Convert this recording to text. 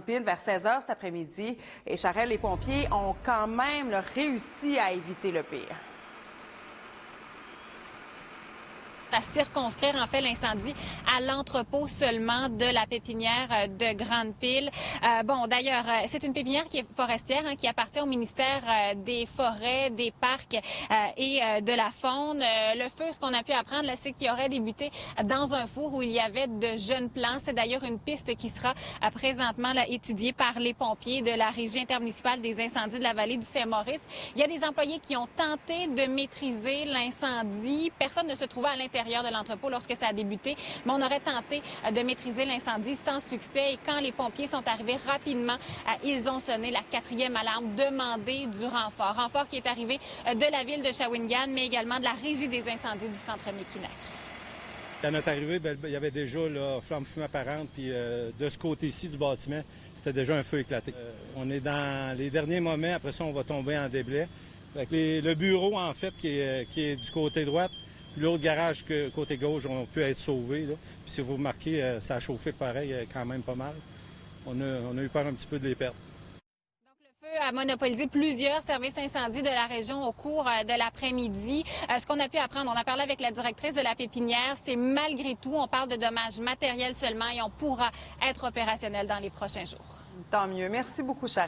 Pile vers 16h cet après-midi. Et Charest, les pompiers ont quand même réussi à éviter le pire. À circonscrire en fait l'incendie à l'entrepôt seulement de la pépinière de Grande Pile. D'ailleurs, c'est une pépinière qui est forestière, qui appartient au ministère des Forêts, des Parcs et de la Faune. Le feu, ce qu'on a pu apprendre, là, c'est qu'il aurait débuté dans un four où il y avait de jeunes plants. C'est d'ailleurs une piste qui sera présentement là, étudiée par les pompiers de la Régie intermunicipale des incendies de la vallée du Saint-Maurice. Il y a des employés qui ont tenté de maîtriser l'incendie. Personne ne se trouvait à l'intérieur de l'entrepôt lorsque ça a débuté, mais on aurait tenté de maîtriser l'incendie sans succès. Et quand les pompiers sont arrivés rapidement, ils ont sonné la 4e alarme, demandé du renfort. Renfort qui est arrivé de la ville de Shawinigan, mais également de la Régie des incendies du centre Mekinac. À notre arrivée, il y avait déjà la flamme fumée apparente, puis de ce côté-ci du bâtiment, c'était déjà un feu éclaté. On est dans les derniers moments, après ça, on va tomber en déblai. Le bureau, en fait, qui est du côté droit, puis l'autre garage, côté gauche, ont pu être sauvés. Là. Puis si vous remarquez, ça a chauffé pareil, quand même pas mal. On a eu peur un petit peu de les perdre. Le feu a monopolisé plusieurs services incendies de la région au cours de l'après-midi. Ce qu'on a pu apprendre, on a parlé avec la directrice de la pépinière, c'est malgré tout, on parle de dommages matériels seulement et on pourra être opérationnel dans les prochains jours. Tant mieux. Merci beaucoup, Charest.